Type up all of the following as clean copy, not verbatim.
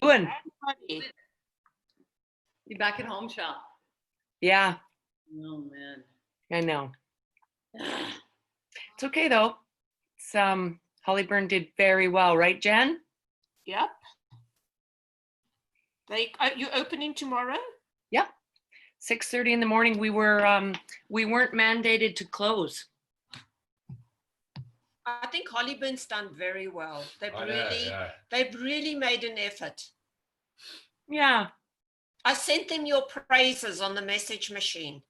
Doing? You back at home shop? Yeah, Oh man. I know. It's okay though. It's Hollyburn did very well, right, Jen? Yep. You opening tomorrow? Yep. 6:30 in the morning. We weren't mandated to close. I think Hollyburn's done very well. They've really made an effort. Yeah. I sent them your praises on the message machine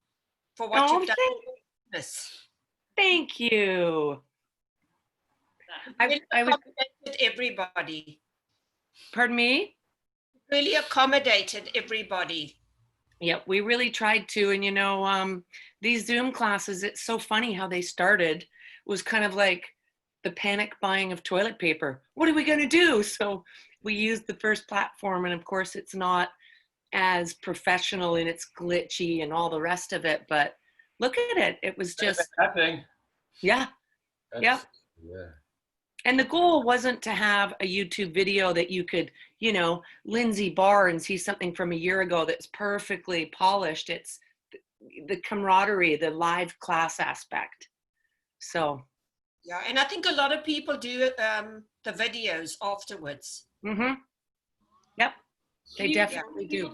for what you've done. Thank you. I was accommodated everybody. Pardon me? Really accommodated everybody. Yeah, we really tried to. And you know, these Zoom classes, it's so funny how they started. It was kind of like the panic buying of toilet paper. What are we going to do? So we used the first platform, and of course it's not as professional and it's glitchy and all the rest of it, but look at it. It was just happening. Yeah. Yeah. And the goal wasn't to have a YouTube video that you could, you know, Lindsay bar and see something from a year ago that's perfectly polished. It's the camaraderie, the live class aspect. So. Yeah, and I think a lot of people do the videos afterwards. Mm-hmm. Yep, they definitely do.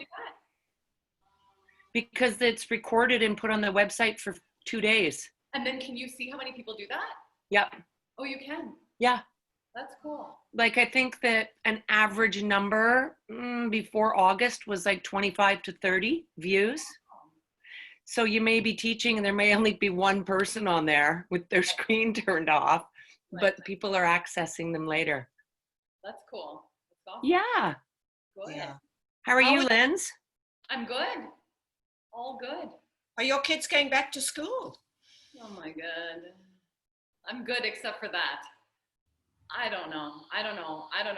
Because it's recorded and put on the website for 2 days. And then can you see how many people do that? Yep. Oh, you can? Yeah. That's cool. Like, I think that an average number before August was like 25 to 30 views. So you may be teaching and there may only be one person on there with their screen turned off, but people are accessing them later. That's cool. That's awesome. Yeah. Good. Yeah. How are you, Linz? I'm good. All good. Are your kids going back to school? Oh my God. I'm good except for that. I don't know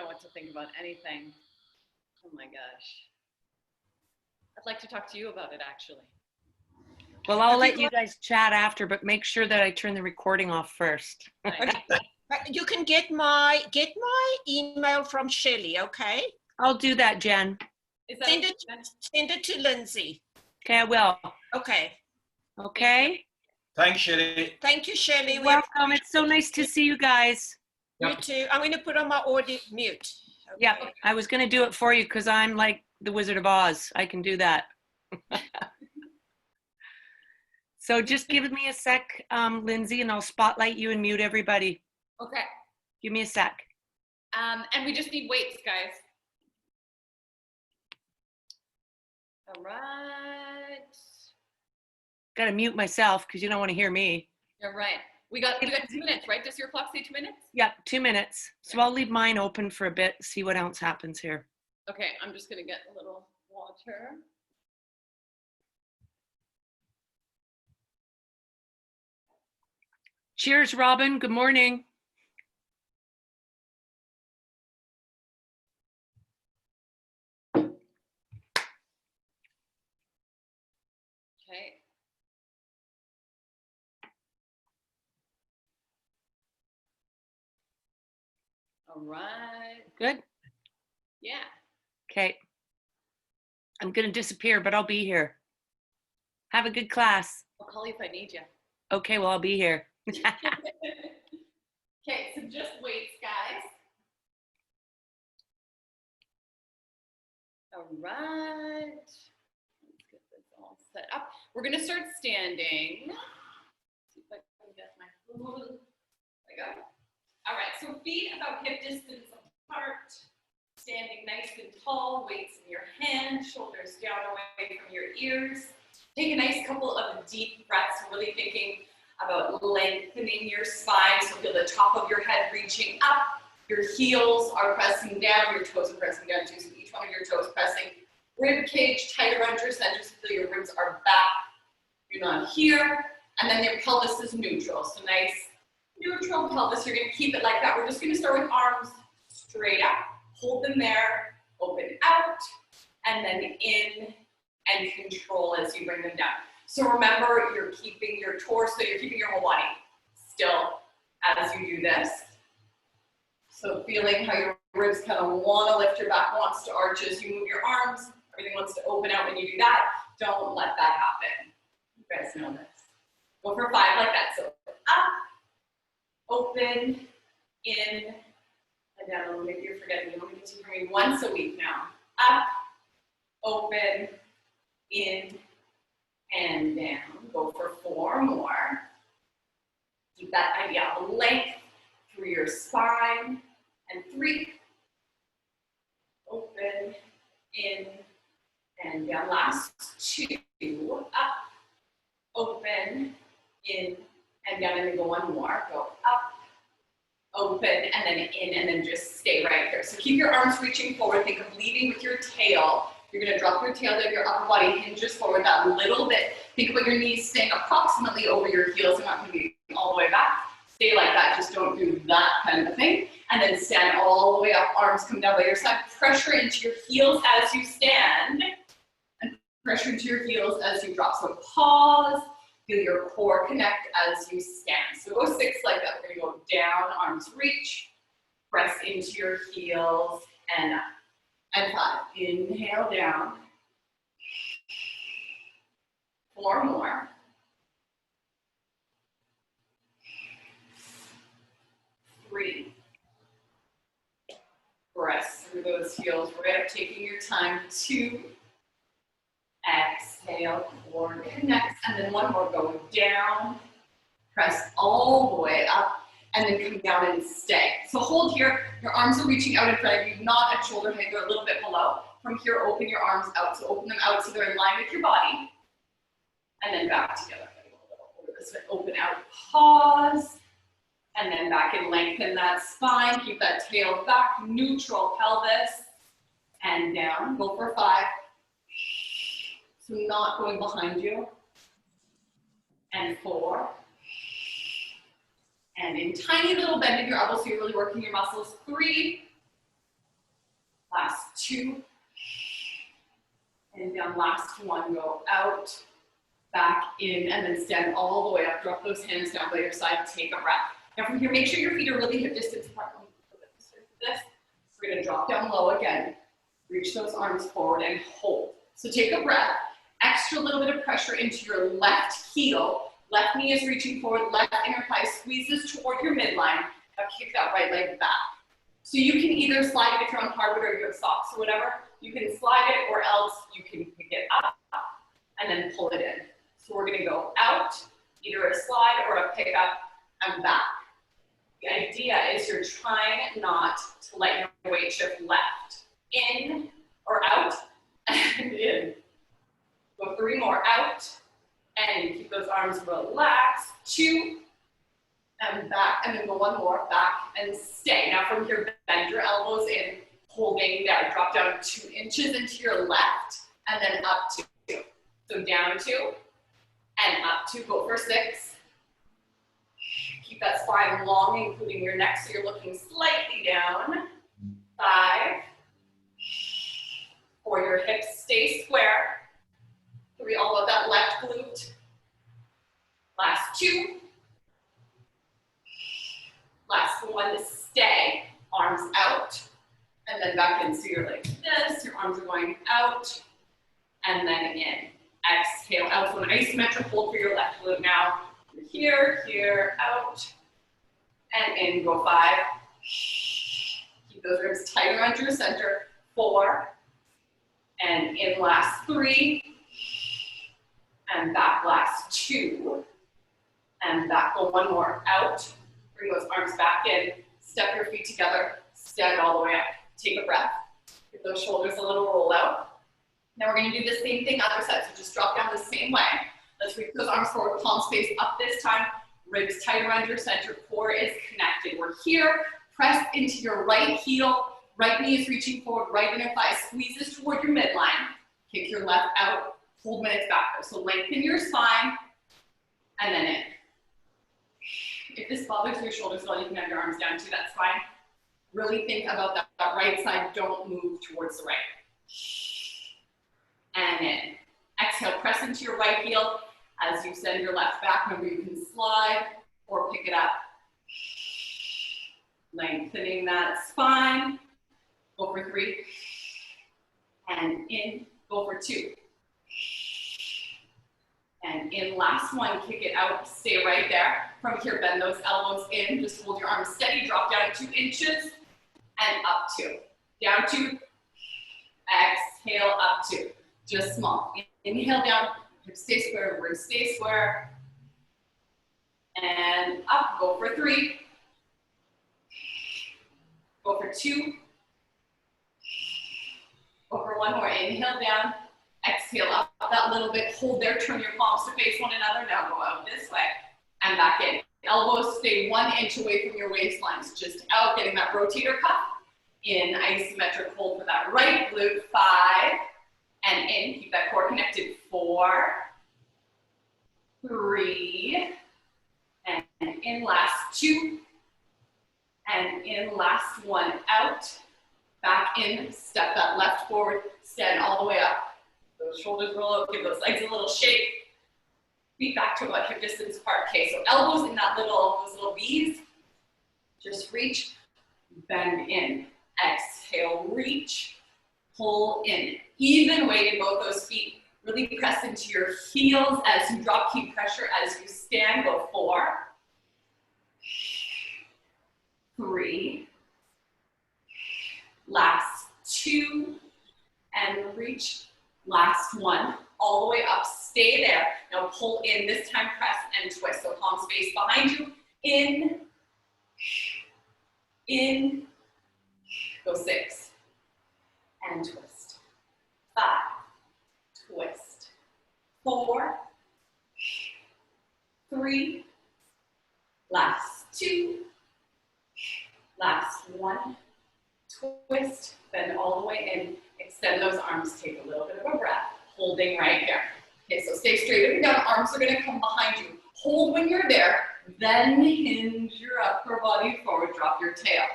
what to think about anything. Oh my gosh. I'd like to talk to you about it actually. Well, I'll let you guys chat after, but make sure that I turn the recording off first. You can get my email from Shelley, okay? I'll do that, Jen. Send it to Lindsay. Okay, I will. Okay. Okay. Thanks, Shelley. Thank you, Shelley. Welcome. It's so nice to see you guys. You too. I'm going to put on my audio mute. Okay. Yeah, I was going to do it for you because I'm like the Wizard of Oz. I can do that. So just give me a sec, Lindsay, and I'll spotlight you and mute everybody. Okay. Give me a sec. And we just need weights, guys. All right. Got to mute myself because you don't want to hear me. You're right. We got 2 minutes, right? Does your clock say 2 minutes? Yeah, 2 minutes. So I'll leave mine open for a bit, see what else happens here. Okay, I'm just going to get a little water. Cheers, Robin. Good morning. Okay. All right. Good? Yeah. Okay. I'm going to disappear, but I'll be here. Have a good class. I'll call you if I need you. Okay, well, I'll be here. Okay, so just weights, guys. All right. Let's get this all set up. We're going to start standing. See if I can get my food. There we go. All right, so feet about hip distance apart. Standing nice and tall, weights in your hand, shoulders down away from your ears. Take a nice couple of deep breaths, really thinking about lengthening your spine. So feel the top of your head reaching up. Your heels are pressing down, your toes are pressing down too. So each one of your toes pressing. Rib cage tight around your center so feel your ribs are back. You're not here. And then your pelvis is neutral. So nice neutral pelvis. You're gonna keep it like that. We're just gonna start with arms straight up. Hold them there, open out, and then in and control as you bring them down. So remember, you're keeping your torso, you're keeping your whole body still as you do this. So feeling how your ribs kind of want to lift, your back wants to arch as you move your arms. Everything wants to open out when you do that. Don't let that happen. You guys know this. Go for 5 like that. So up, open, in, and down. Maybe you're forgetting. You don't need to for me once a week now. Up, open, in, and down. Go for 4 more. Keep that idea of length through your spine. And 3. Open, in, and down. Last 2. Up, open, in, and down. And then go 1 more. Go up, open, and then in, and then just stay right here. So keep your arms reaching forward. Think of leading with your tail. You're going to drop your tail down, your upper body hinges forward that little bit. Think about your knees staying approximately over your heels. They're not going to be all the way back. Stay like that. Just don't do that kind of a thing. And then stand all the way up. Arms come down by your side. Pressure into your heels as you stand. And pressure into your heels as you drop. So pause. Feel your core connect as you stand. So go 6 like that. We're going to go down, arms reach. Press into your heels and up. And 5. Inhale down. 4 more. 3. Press through those heels. Right up, taking your time. 2. Exhale, core connects. And then 1 more. Go down. Press all the way up. And then come down and stay. So hold here. Your arms are reaching out in front of you, not at shoulder height. They're a little bit below. From here, open your arms out. So open them out so they're in line with your body. And then back together. This way, open out, pause. And then back and lengthen that spine. Keep that tail back, neutral pelvis. And down. Go for 5. So not going behind you. And 4. And in tiny little bend of your elbows, so you're really working your muscles. 3. Last 2. And down, last 1. Go out, back in, and then stand all the way up. Drop those hands down by your side. Take a breath. Now from here, make sure your feet are really hip distance apart. This. We're going to drop down low again. Reach those arms forward and hold. So take a breath. Extra little bit of pressure into your left heel. Left knee is reaching forward, left inner thigh squeezes toward your midline. Now kick that right leg back. So you can either slide it if you're on hardwood or you have socks or whatever. You can slide it or else you can pick it up and then pull it in. So we're gonna go out, either a slide or a pickup and back. The idea is you're trying not to let your weight shift left. In or out and in. Go 3 more, out. And you keep those arms relaxed. 2, and back, and then go 1 more, back, and stay. Now from here, bend your elbows in, holding down. Drop down 2 inches into your left, and then up 2. So down 2, and up 2. Go for 6. Keep that spine long, including your neck, so you're looking slightly down. 5. 4, your hips stay square. 3, all of that left glute. Last 2. Last 1, stay. Arms out. And then back in. So you're like this. Your arms are going out. And then in. Exhale out. So an isometric hold for your left glute now. Here, here, out. And in. Go 5. Keep those ribs tight around your center. 4. And in last 3. And back last 2, and back, go 1 more, out, bring those arms back in, step your feet together, stand all the way up, take a breath, give those shoulders a little roll out. Now we're gonna do the same thing other side, so just drop down the same way. Let's reach those arms forward, palms face up this time, ribs tight around your center, core is connected. We're here, press into your right heel, right knee is reaching forward, right inner thigh squeezes toward your midline, kick your left out, hold when it's back there. So lengthen your spine, and then in. If this bothers your shoulders at all, you can have your arms down too, that's fine. Really think about that right side, don't move towards the right. And in. Exhale, press into your right heel as you send your left back. Remember, you can slide or pick it up. Lengthening that spine. Go for 3. And in, go for 2. And in, last one, kick it out, stay right there. From here, bend those elbows in, just hold your arms steady, drop down 2 inches, and up 2. Down 2, exhale, up 2. Just small. Inhale down, hips stay square, ribs stay square. And up, go for 3. Go for 2. Go for 1 more, inhale down. Exhale up that little bit, hold there, turn your palms to face one another. Now go out this way and back in. Elbows stay 1 inch away from your waistlines, just out, getting that rotator cuff. In, isometric hold for that right glute, 5, and in, keep that core connected, 4, 3, and in, last 2, and in, last 1, out, back in, step that left forward, stand all the way up. Those shoulders roll up, give those legs a little shake. Feet back to about hip distance apart. Okay, so elbows in that those little V's. Just reach, bend in. Exhale, reach, pull in. Even weight in both those feet. Really press into your heels as you drop. Keep pressure as you stand. Go 4, 3, last 2, and reach. Last 1, all the way up, stay there. Now pull in, this time press and twist. So palms face behind you, in, go 6, and twist. 5, twist. 4, 3, last 2, last 1, twist, bend all the way in. Extend those arms, take a little bit of a breath, holding right here. Okay, so stay straight up and down, arms are gonna come behind you. Hold when you're there, then hinge your upper body forward, drop your tail.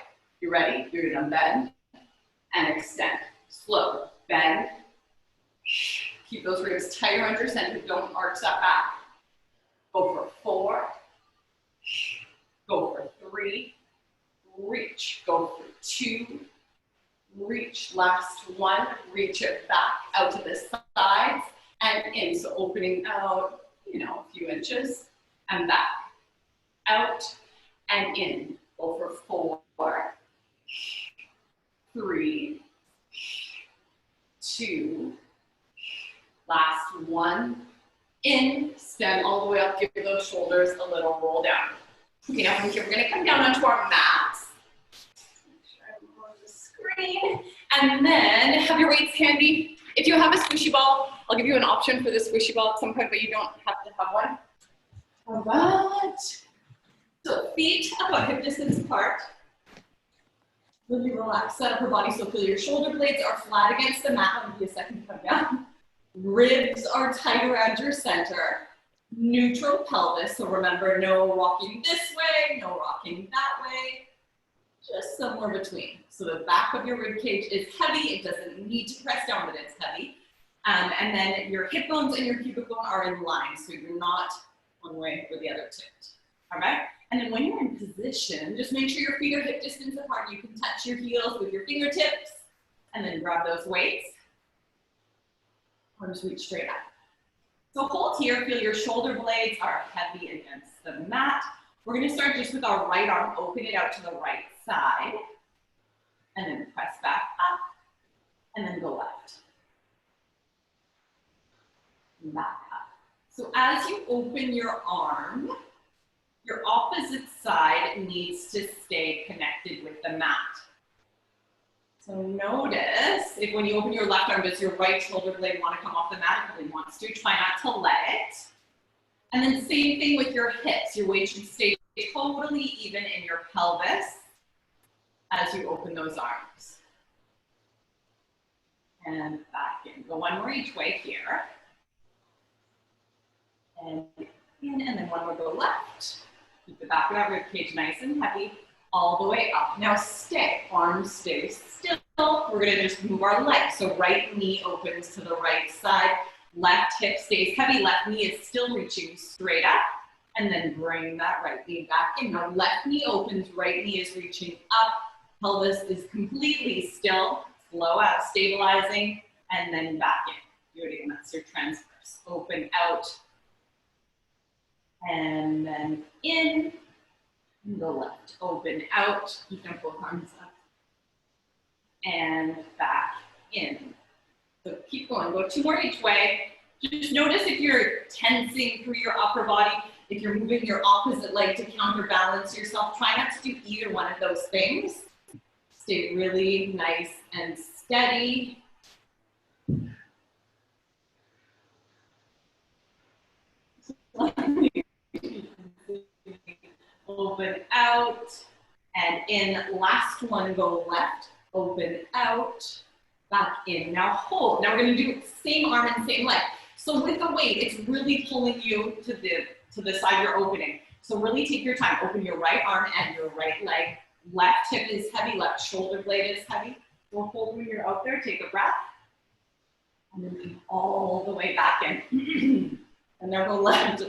You ready? You're gonna bend and extend. Slow, bend. Keep those ribs tighter under center, don't arch that back. Go for 4, go for 3, reach, go for 2, reach, last 1, reach it back out to the sides and in. So opening out, a few inches and back, out and in. Go for 4, 3, 2, last 1, in, stand all the way up, give those shoulders a little roll down. Okay, now from here, we're gonna come down onto our mats. And then have your weights handy. If you have a squishy ball, I'll give you an option for the squishy ball at some point, but you don't have to have one. All right. So feet about hip distance apart. Really relax that upper body, so feel your shoulder blades are flat against the mat. I'll give you a second to come down. Ribs are tight around your center. Neutral pelvis, so remember, no rocking this way, no rocking that way. Just somewhere between. So the back of your rib cage is heavy. It doesn't need to press down, but it's heavy. And then your hip bones and your pubic bone are in line, so you're not one way or the other tipped. All right? And then when you're in position, just make sure your feet are hip distance apart. You can touch your heels with your fingertips, and then grab those weights. Arms reach straight up. So hold here. Feel your shoulder blades are heavy against the mat. We're going to start just with our right arm. Open it out to the right side, and then press back up, and then go left. Back up. So as you open your arm, your opposite side needs to stay connected with the mat. So notice if when you open your left arm, does your right shoulder blade want to come off the mat? It probably wants to. Try not to let it. And then same thing with your hips. Your weight should stay totally even in your pelvis as you open those arms. And back in. Go one more each way here. And in, and then one more go left. Keep the back of that rib cage nice and heavy, all the way up. Now stay, arms stay still. We're gonna just move our legs. So right knee opens to the right side, left hip stays heavy, left knee is still reaching straight up, And then bring that right knee back in. Now left knee opens, right knee is reaching up. Pelvis is completely still. Slow out, stabilizing, and then back in. Do it again, that's your transverse. Open out, and then in. And go left, open out. You can both arms up. And back in. So keep going, go 2 more each way. Just notice if you're tensing through your upper body, if you're moving your opposite leg to counterbalance yourself. Try not to do either one of those things. Stay really nice and steady. Open out and in. Last one, go left, open out, back in. Now hold. Now we're going to do same arm and same leg. So with the weight, it's really pulling you to the side you're opening. So really take your time. Open your right arm and your right leg. Left hip is heavy, left shoulder blade is heavy. So hold when you're out there, take a breath. And then come all the way back in. And now go left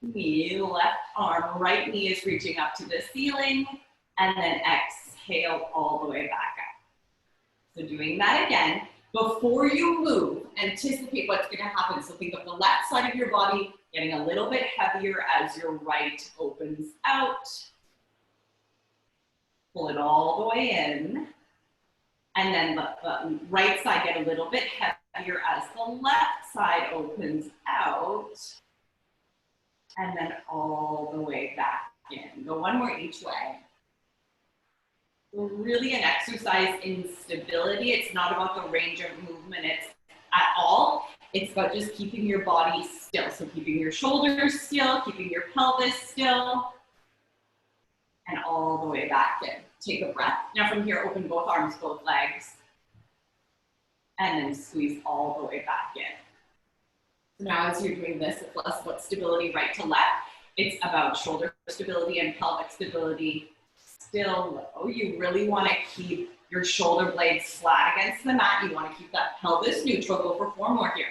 knee, left arm, right knee is reaching up to the ceiling. And then exhale all the way back up. So doing that again. Before you move, anticipate what's going to happen. So think of the left side of your body getting a little bit heavier as your right opens out. Pull it all the way in. And then the right side get a little bit heavier as the left side opens out. And then all the way back in. Go 1 more each way. Really an exercise in stability. It's not about the range of movement at all. It's about just keeping your body still. So keeping your shoulders still, keeping your pelvis still, and all the way back in. Take a breath. Now from here, open both arms, both legs, and then squeeze all the way back in. So now as you're doing this, it's less about stability right to left. It's about shoulder stability and pelvic stability. Still low. You really want to keep your shoulder blades flat against the mat. You want to keep that pelvis neutral. Go for 4 more here.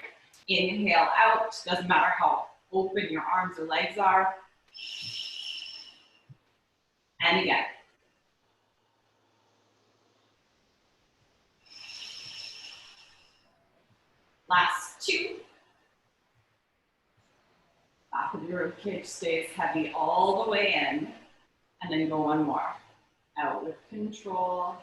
Inhale out. Doesn't matter how open your arms or legs are. And again. Last 2. Back of your ribcage stays heavy all the way in. And then go 1 more. Out with control.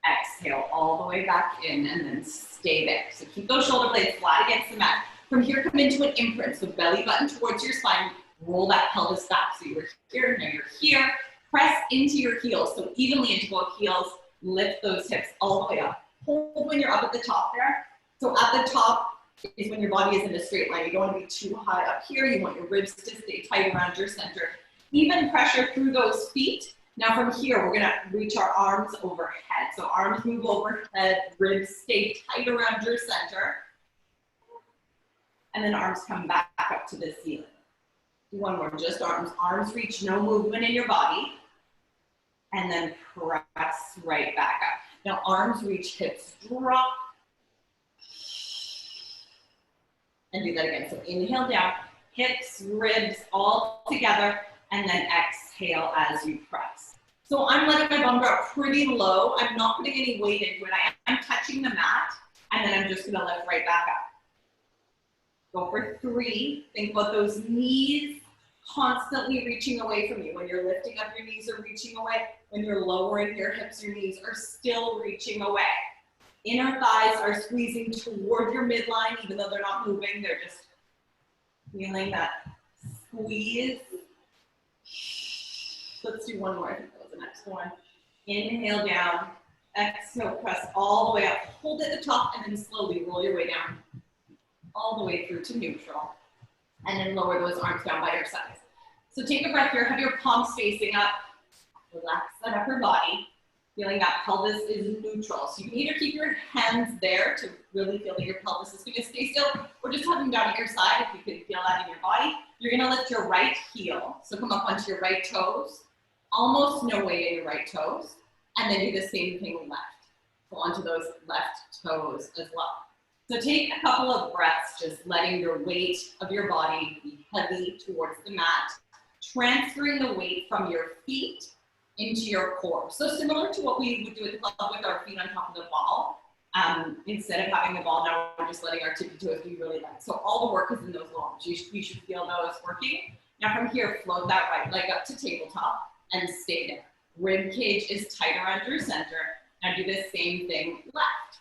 Exhale all the way back in and then stay there. So keep those shoulder blades flat against the mat. From here, come into an imprint. So belly button towards your spine. Roll that pelvis back. So you were here, now you're here. Press into your heels. So evenly into both heels. Lift those hips all the way up. Hold when you're up at the top there. So at the top is when your body is in a straight line. You don't want to be too high up here. You want your ribs to stay tight around your center. Even pressure through those feet. Now from here, we're gonna reach our arms overhead. So arms move overhead, ribs stay tight around your center. And then arms come back up to the ceiling. Do 1 more, just arms. Arms reach, no movement in your body. And then press right back up. Now arms reach, hips drop. And do that again. So inhale down, hips, ribs all together. And then exhale as you press. So I'm letting my bum drop pretty low. I'm not putting any weight into it. I am touching the mat, and then I'm just gonna lift right back up. Go for 3. Think about those knees constantly reaching away from you. When you're lifting up, your knees are reaching away. When you're lowering your hips, your knees are still reaching away. Inner thighs are squeezing toward your midline, even though they're not moving. They're just feeling that squeeze. Let's do 1 more. I think that was the next one. Inhale down. Exhale, press all the way up. Hold at the top and then slowly roll your way down. All the way through to neutral. And then lower those arms down by your sides. So take a breath here. Have your palms facing up. Relax that upper body. Feeling that pelvis is neutral. So you can either keep your hands there to really feel that your pelvis is going to stay still, or just have them down at your side if you can feel that in your body. You're going to lift your right heel. So come up onto your right toes. Almost no weight in your right toes. And then do the same thing left. So onto those left toes as well. So take a couple of breaths, just letting your weight of your body be heavy towards the mat, transferring the weight from your feet into your core. So similar to what we would do at the club with our feet on top of the ball. Instead of having the ball, now we're just letting our tippy toes be really light. So all the work is in those lows. You should feel those working. Now from here, float that right leg up to tabletop and stay there. Rib cage is tight around your center. Now do the same thing left.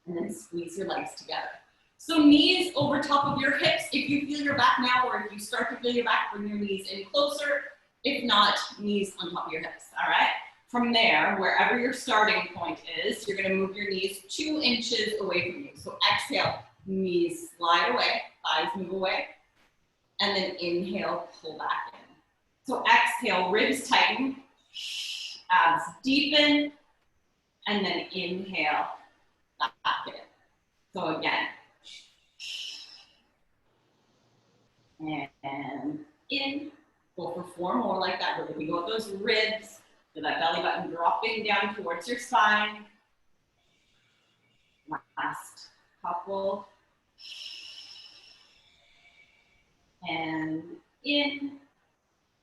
And then squeeze your legs together. So knees over top of your hips. If you feel your back now, or if you start to feel your back, bring your knees in closer. If not, knees on top of your hips, all right? From there, wherever your starting point is, you're gonna move your knees 2 inches away from you. So exhale, knees slide away, thighs move away, and then inhale, pull back in. So exhale, ribs tighten, abs deepen, and then inhale, back in. So again, and in, go for 4 more like that. We're looking at those ribs, feel that belly button dropping down towards your spine. Last couple. And in,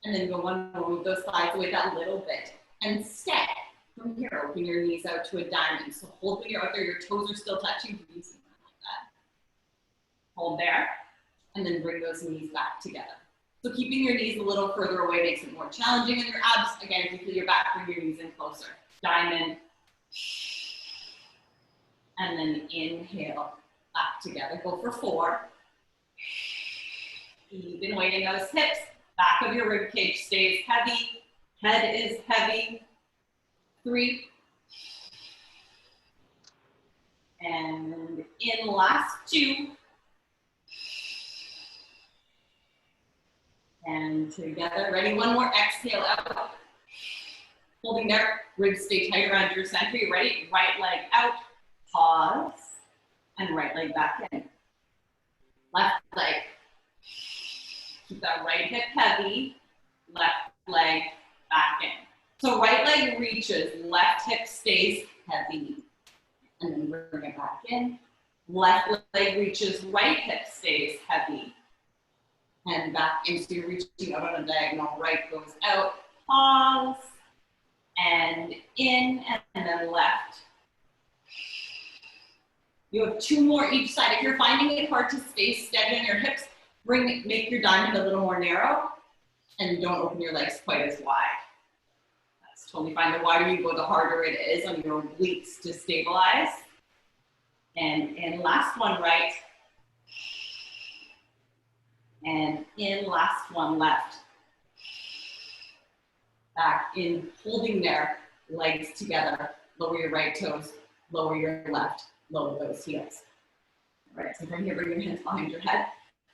and then go one more, move those thighs away that little bit. And stay. From here, open your knees out to a diamond. So hold when you're out there, your toes are still touching. Like that. Hold there, and then bring those knees back together. So keeping your knees a little further away makes it more challenging in your abs. Again, if you feel your back, bring your knees in closer. Diamond. And then inhale, back together. Go for 4. Even weight in those hips. Back of your rib cage stays heavy. Head is heavy. 3. And in last 2. And together, ready, one more, exhale out. Holding there, ribs stay tight around your center. You ready? Right leg out, pause, and right leg back in. Left leg. Keep that right hip heavy, left leg back in. So right leg reaches, left hip stays heavy. And then bring it back in. Left leg reaches, right hip stays heavy. And back in, so you're reaching out on a diagonal, right goes out, pause, and in, and then left. You have 2 more each side. If you're finding it hard to stay steady on your hips, make your diamond a little more narrow, and don't open your legs quite as wide. That's totally fine. The wider you go, the harder it is on your obliques to stabilize. And last one, right. And in, last one left. Back in, holding there, legs together. Lower your right toes, lower your left, lower those heels. All right, so from here, bring your hands behind your head.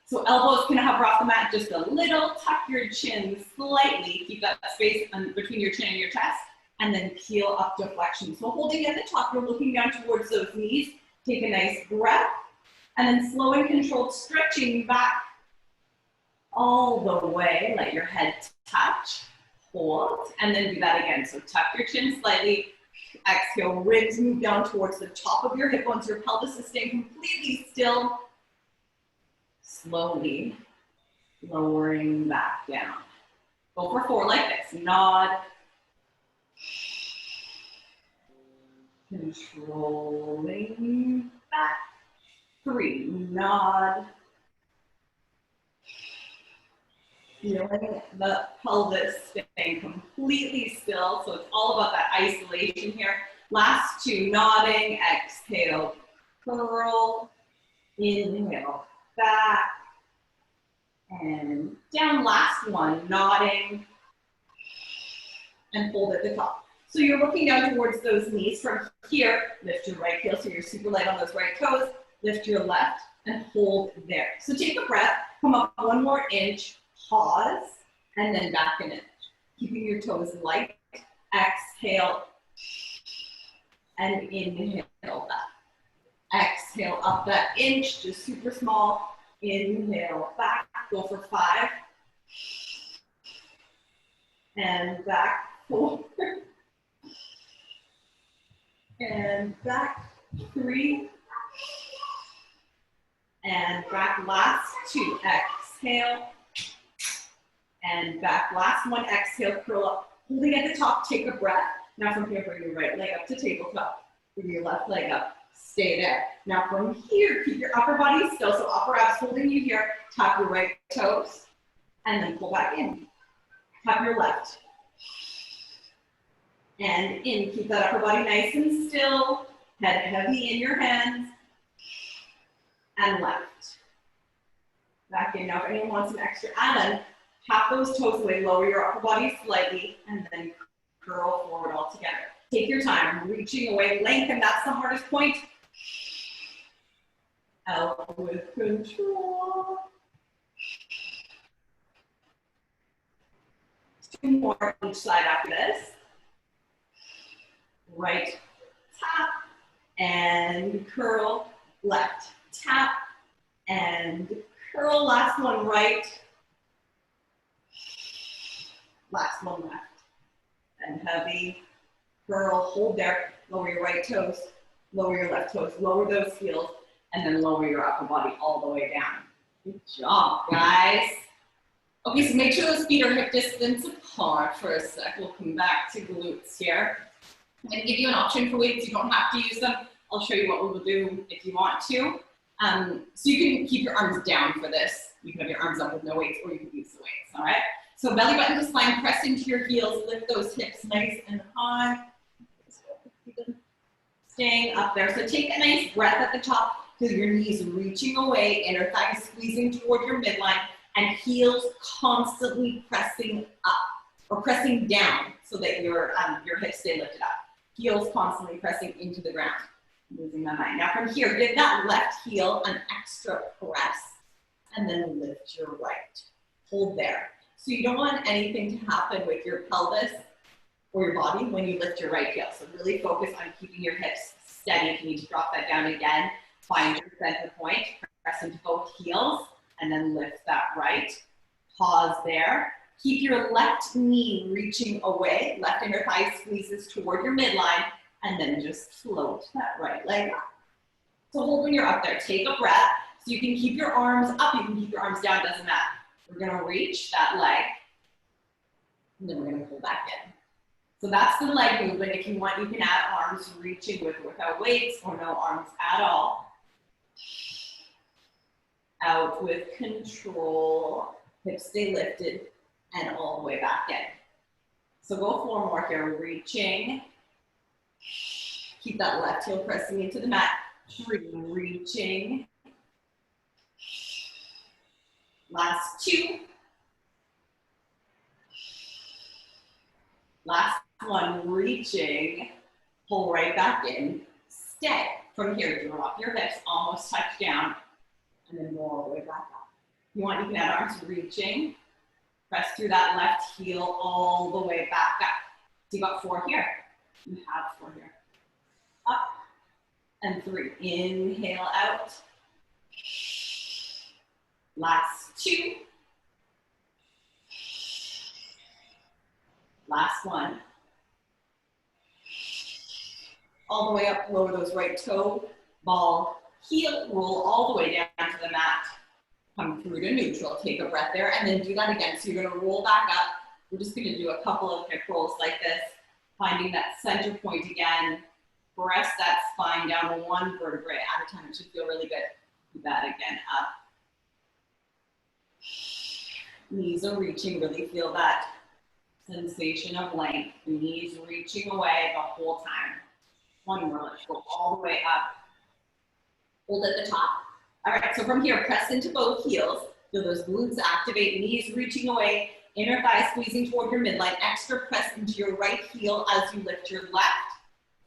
So elbows can hover off the mat just a little, tuck your chin slightly, keep that space between your chin and your chest, and then peel up to flexion. So holding at the top, you're looking down towards those knees. Take a nice breath, and then slow and controlled stretching back all the way. Let your head touch, hold, and then do that again. So tuck your chin slightly, exhale, ribs move down towards the top of your hip bones. Your pelvis is staying completely still. Slowly lowering back down. Go for 4 like this. Nod. Controlling back. 3. Nod. Feeling the pelvis staying completely still. So it's all about that isolation here. Last 2. Nodding. Exhale. Curl. Inhale. Back. And down. Last one. Nodding. And hold at the top. So you're looking down towards those knees. From here, lift your right heel so you're super light on those right toes. Lift your left and hold there. So take a breath, come up 1 more inch, pause, and then back an inch. Keeping your toes light. Exhale and inhale back. Exhale up that inch, just super small. Inhale back, go for 5. And back 4. And back 3, And back, last 2, exhale. And back, last 1, exhale, curl up. Holding at the top, take a breath. Now from here, bring your right leg up to tabletop. Bring your left leg up, stay there. Now from here, keep your upper body still, so upper abs holding you here. Tap your right toes, and then pull back in. Tap your left. And in, keep that upper body nice and still. Head heavy in your hands. And left. Back in. Now if anyone wants some extra add-on, tap those toes away, lower your upper body slightly, and then curl forward all together. Take your time, reaching away, lengthen, that's the hardest point. Out with control. 2 more on each side after this. Right, tap, and curl, left, tap, and curl, last one right, last one left, and heavy, curl, hold there, lower your right toes, lower your left toes, lower those heels, and then lower your upper body all the way down. Good job, guys. Okay, so make sure those feet are hip distance apart for a sec. We'll come back to glutes here. I'm gonna give you an option for weights. You don't have to use them. I'll show you what we will do if you want to. So you can keep your arms down for this. You can have your arms up with no weights, or you can use the weights, all right? So belly button to spine, press into your heels, lift those hips nice and high. Staying up there. So take a nice breath at the top, feel your knees reaching away, inner thighs squeezing toward your midline, and heels constantly pressing up, or pressing down so that your hips stay lifted up. Heels constantly pressing into the ground. Losing my mind. Now from here, give that left heel an extra press, and then lift your right. Hold there. So you don't want anything to happen with your pelvis or your body when you lift your right heel. So really focus on keeping your hips steady. If you need to drop that down again, find your center point, press into both heels, and then lift that right. Pause there. Keep your left knee reaching away. Left inner thigh squeezes toward your midline, and then just float that right leg up. So hold when you're up there. Take a breath. So you can keep your arms up. You can keep your arms down. Doesn't matter. We're going to reach that leg, and then we're going to pull back in. So that's the leg movement. If you want, you can add arms reaching with or without weights, or no arms at all. Out with control. Hips stay lifted, and all the way back in. So go 4 more here. Reaching. Keep that left heel pressing into the mat. 3, reaching. Last 2. Last 1, reaching. Pull right back in. Stay. From here, drop your hips, almost touch down, and then go all the way back up. If you want, you can add arms reaching. Press through that left heel all the way back up. So you got 4 here. You have 4 here. Up, and 3. Inhale out. Last 2. Last 1. All the way up, lower those right toe, ball, heel, roll all the way down to the mat. Come through to neutral, take a breath there, and then do that again. So you're gonna roll back up. We're just gonna do a couple of hip rolls like this, finding that center point again. Press that spine down 1 vertebrae at a time. It should feel really good. Do that again, up. Knees are reaching, really feel that sensation of length. Knees reaching away the whole time. 1 more, let's go all the way up. Hold at the top. All right, so from here, press into both heels. Feel those glutes activate, knees reaching away, inner thigh squeezing toward your midline. Extra press into your right heel as you lift your left.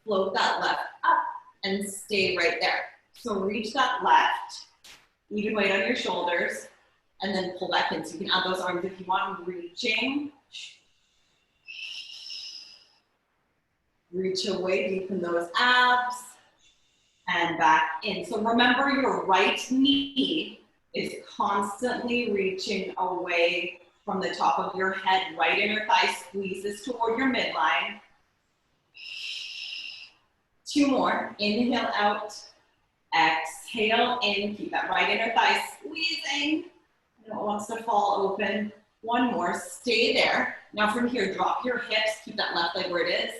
Float that left up and stay right there. So reach that left, even weight on your shoulders, and then pull back in. So you can add those arms if you want, reaching. Reach away, deepen those abs, and back in. So remember, your right knee is constantly reaching away from the top of your head. Right inner thigh squeezes toward your midline. 2 more. Inhale out. Exhale in, keep that right inner thigh squeezing. I don't want to fall open. One more, stay there. Now from here, drop your hips, keep that left leg where it is,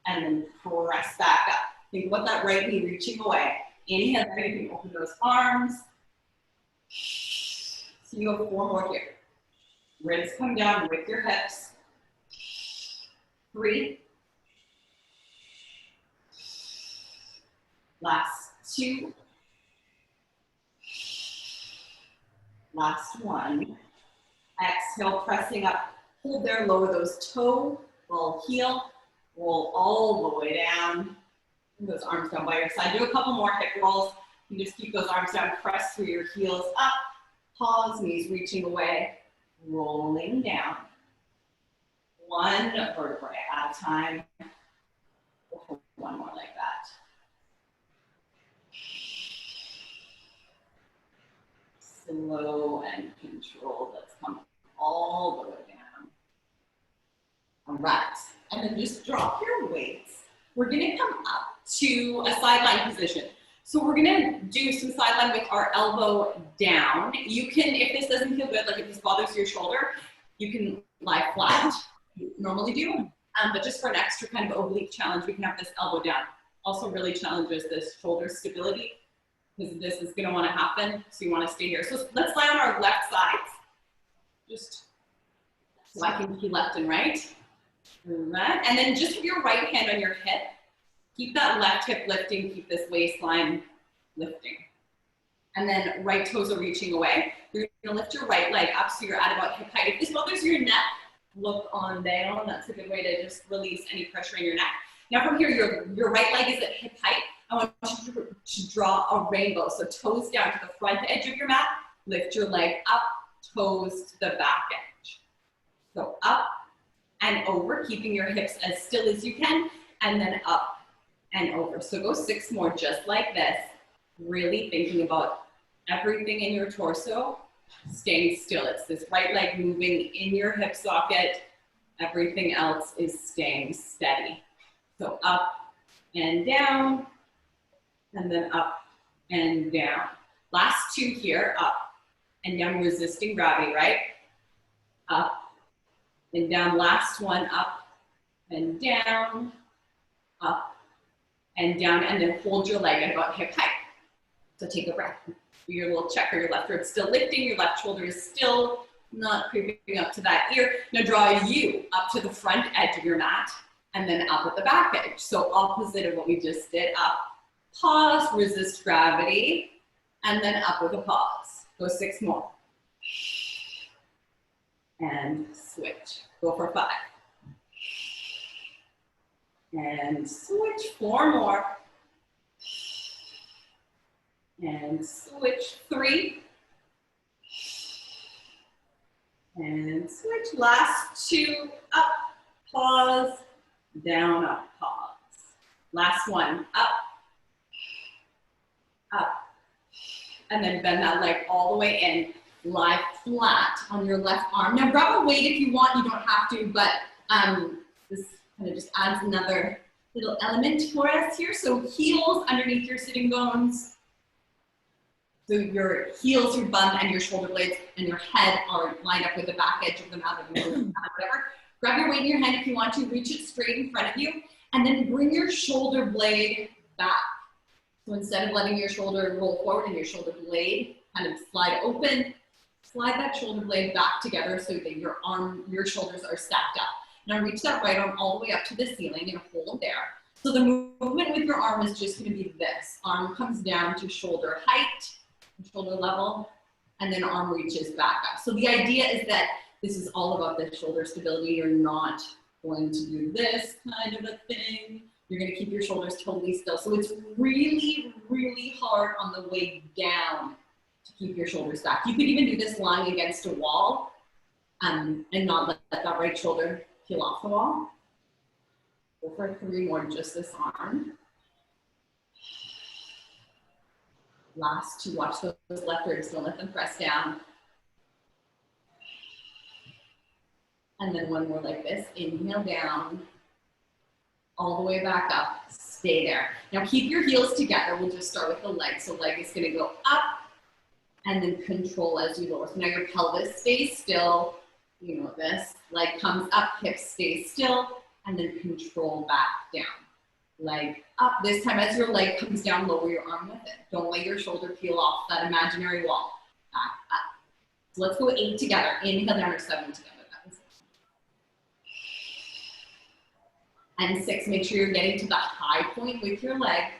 and then press back up. Think about that right knee reaching away. Inhale, there you can open those arms. So you have 4 more here. Ribs come down with your hips. 3. Last 2. Last 1. Exhale, pressing up. Hold there, lower those toe, roll heel, roll all the way down. Bring those arms down by your side. Do a couple more hip rolls. You just keep those arms down, press through your heels up. Pause, knees reaching away, rolling down. 1 vertebrae at a time. One more like that. Slow and controlled. Let's come all the way down. All right, and then just drop your weights. We're gonna come up to a sideline position. So we're gonna do some sideline with our elbow down. You can, if this doesn't feel good, like if this bothers your shoulder, you can lie flat, you normally do. But just for an extra kind of oblique challenge, we can have this elbow down. Also really challenges this shoulder stability, because this is gonna wanna happen, so you wanna stay here. So let's lie on our left sides, just so I can see left and right. All right, and then just with your right hand on your hip, keep that left hip lifting, keep this waistline lifting. And then right toes are reaching away. You're gonna lift your right leg up so you're at about hip height. If this bothers your neck, look on down. That's a good way to just release any pressure in your neck. Now from here, your right leg is at hip height. I want you to draw a rainbow. So toes down to the front edge of your mat, lift your leg up, toes to the back edge. So up and over, keeping your hips as still as you can, and then up and over. So go 6 more just like this, really thinking about everything in your torso, staying still. It's this right leg moving in your hip socket. Everything else is staying steady. So up and down, and then up and down. Last 2 here, up and down, resisting gravity, right? Up and down. Last one, up and down, up and down, and then hold your leg at about hip height. So take a breath. Do your little checker, your left rib still lifting, your left shoulder is still not creeping up to that ear. Now draw a U up to the front edge of your mat, and then up at the back edge. So opposite of what we just did, up, pause, resist gravity, and then up with a pause. Go 6 more. And switch. Go for 5. And switch. 4 more. And switch. 3. And switch. Last 2. Up, pause, down, up, pause. Last one. Up, up. And then bend that leg all the way in. Lie flat on your left arm. Now grab a weight if you want, you don't have to, but this kind of just adds another little element for us here. So heels underneath your sitting bones. So your heels, your bum, and your shoulder blades and your head are lined up with the back edge of the mat, or whatever. Grab your weight in your hand if you want to, reach it straight in front of you, and then bring your shoulder blade back. So instead of letting your shoulder roll forward and your shoulder blade kind of slide open, slide that shoulder blade back together so that your shoulders are stacked up. Now reach that right arm all the way up to the ceiling and hold there. So the movement with your arm is just going to be this. Arm comes down to shoulder height, shoulder level, and then arm reaches back up. So the idea is that this is all about the shoulder stability. You're not going to do this kind of a thing. You're going to keep your shoulders totally still. So it's really, really hard on the way down to keep your shoulders back. You could even do this lying against a wall and not let that right shoulder peel off the wall. Go for 3 more, just this arm. Last 2, watch those left ribs, don't let them press down. And then 1 more like this, inhale down, all the way back up, stay there. Now keep your heels together. We'll just start with the leg. So leg is gonna go up and then control as you lower. So now your pelvis stays still, you know this, leg comes up, hips stay still, and then control back down. Leg up, this time as your leg comes down, lower your arm with it. Don't let your shoulder peel off that imaginary wall. Back up. So let's go 8 together. Inhale down or 7 together. And 6, make sure you're getting to the high point with your leg.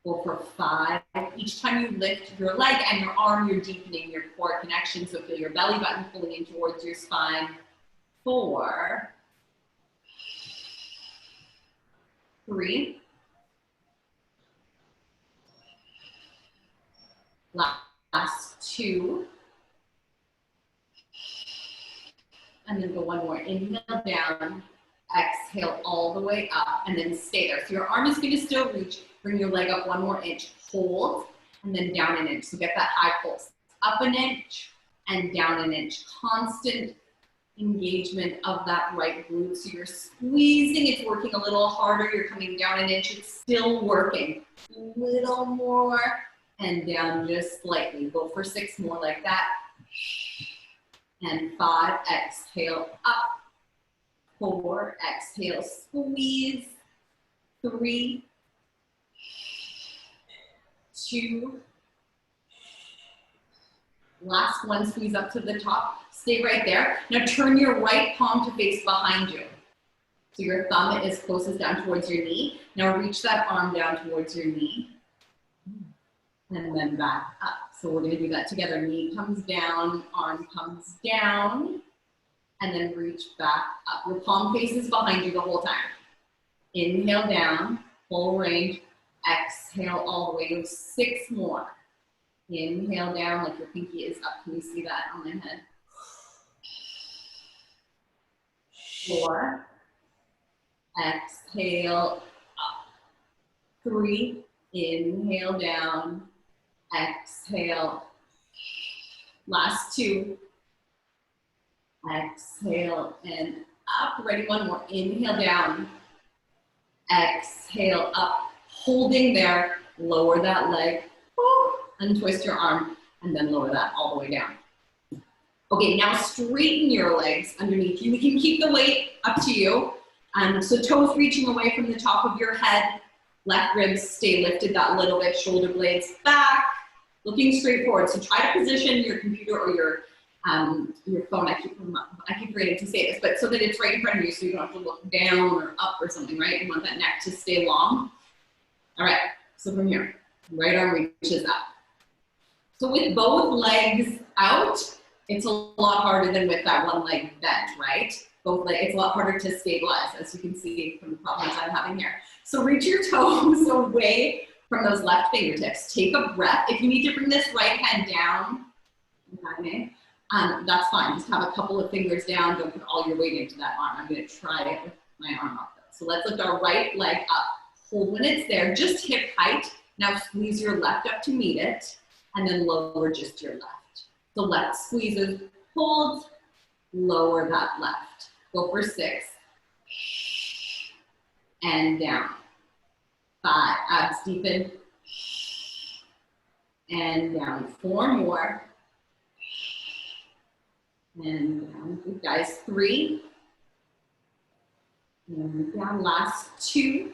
Go for 5. Each time you lift your leg and your arm, you're deepening your core connection. So feel your belly button pulling in towards your spine. 4, 3, last 2, and then go one more. Inhale down, exhale all the way up, and then stay there. So your arm is going to still reach. Bring your leg up 1 more inch, hold, and then down an inch. So get that high pulse. Up an inch and down an inch. Constant engagement of that right glute. So you're squeezing, it's working a little harder. You're coming down an inch, it's still working. A little more and down just slightly. Go for 6 more like that. And 5, exhale up. 4, exhale, squeeze. 3, 2, last one, squeeze up to the top. Stay right there. Now turn your right palm to face behind you. So your thumb is closest down towards your knee. Now reach that arm down towards your knee. And then back up. So we're going to do that together. Knee comes down, arm comes down, and then reach back up. Your palm faces behind you the whole time. Inhale down, full range. Exhale all the way. 6 more. Inhale down like your pinky is up. Can you see that on my head? 4. Exhale up. 3. Inhale down. Exhale. Last 2. Exhale and up. Ready, 1 more. Inhale down. Exhale up. Holding there. Lower that leg. Untwist your arm and then lower that all the way down. Okay, now straighten your legs underneath you. We can keep the weight up to you. So toes reaching away from the top of your head. Left ribs stay lifted that little bit. Shoulder blades back. Looking straight forward. So try to position your computer or your phone. I keep forgetting to say this, but so that it's right in front of you so you don't have to look down or up or something, right? You want that neck to stay long. All right, so from here, right arm reaches up. So with both legs out, it's a lot harder than with that one leg bent, right? Both legs, it's a lot harder to stabilize, as you can see from the problems I'm having here. So reach your toes away from those left fingertips. Take a breath. If you need to bring this right hand down, that's fine. Just have a couple of fingers down. Don't put all your weight into that arm. I'm going to try it with my arm up though. So let's lift our right leg up. Hold when it's there, just hip height. Now squeeze your left up to meet it, and then lower just your left. So left squeezes, hold, lower that left. Go for 6. And down. 5, abs deepen. And down. 4 more. And down. Good guys. 3. And down. Last 2.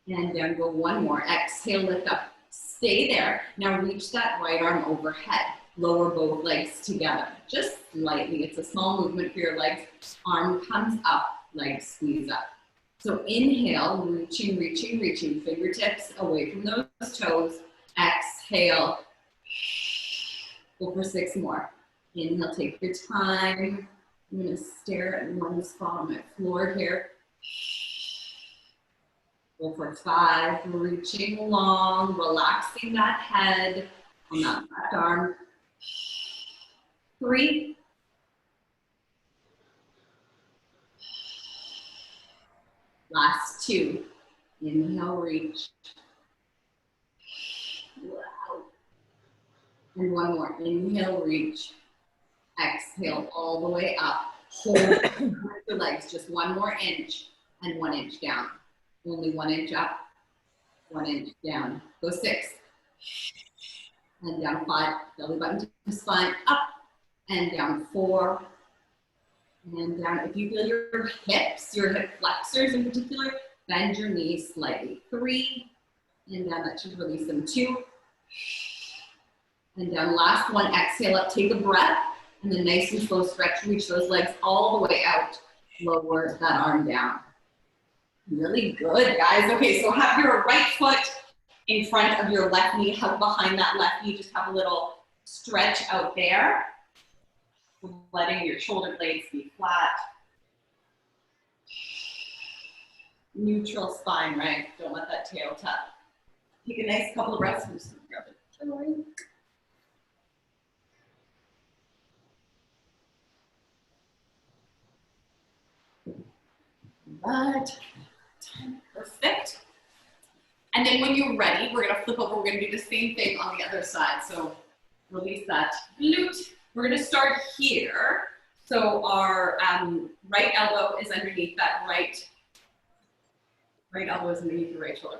And down, go 1 more. Exhale, lift up. Stay there. Now reach that right arm overhead. Lower both legs together. Just slightly. It's a small movement for your legs. Arm comes up, legs squeeze up. So inhale, reaching, reaching, reaching. Fingertips away from those toes. Exhale. Go for 6 more. Inhale, take your time. I'm going to stare at one spot on my floor here. Go for 5, reaching long, relaxing that head on that left arm. 3. Last 2. Inhale, reach. Wow. And 1 more. Inhale, reach. Exhale all the way up. Hold your legs, just 1 more inch and 1 inch down. Only 1 inch up, 1 inch down. Go 6. And down 5, belly button to the spine, up and down 4. And down. If you feel your hips, your hip flexors in particular, bend your knees slightly. 3. And down, that should release them. 2. And down, last one, exhale up, take a breath. And then nice and slow stretch, reach those legs all the way out. Lower that arm down. Really good, guys. Okay, so have your right foot in front of your left knee, hug behind that left knee, just have a little stretch out there. Letting your shoulder blades be flat. Neutral spine, right? Don't let that tail tuck. Take a nice couple of breaths. I'm just gonna grab it. Right. Perfect. And then when you're ready, we're gonna flip over. We're gonna do the same thing on the other side. So release that glute. We're gonna start here. So our right elbow is underneath that right elbow is underneath your right shoulder.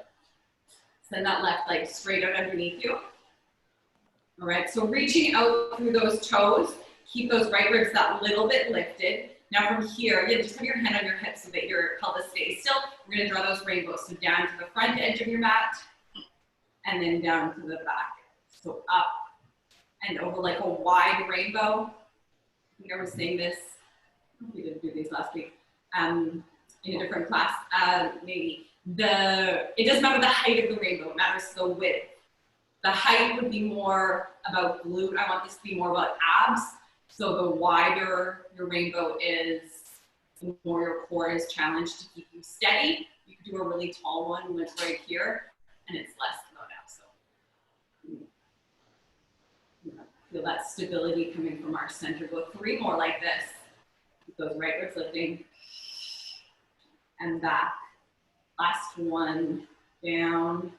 Send that left leg straight out underneath you. All right, so reaching out through those toes, keep those right ribs that little bit lifted. Now from here, you just have your hand on your hip so that your pelvis stays still. We're gonna draw those rainbows. So down to the front edge of your mat, and then down to the back. So up and over like a wide rainbow. I think I was saying this, we didn't do these last week, in a different class, maybe. It doesn't matter the height of the rainbow, it matters the width. The height would be more about glute. I want this to be more about abs. So the wider your rainbow is, the more your core is challenged to keep you steady. You could do a really tall one that's right here, and it's less about abs. So feel that stability coming from our center. Go 3 more like this. Keep those right ribs lifting. And back. Last one, down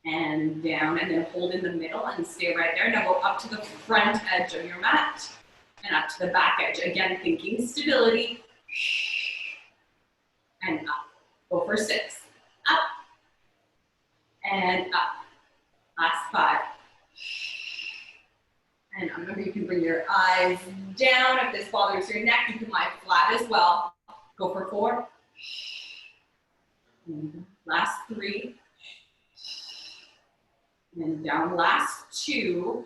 and down, and then hold in the middle and stay right there. Now go up to the front edge of your mat and up to the back edge. Again, thinking stability. And up. Go for 6. Up and up. Last 5. And remember, you can bring your eyes down. If this bothers your neck, you can lie flat as well. Go for 4. And last 3. And down last 2.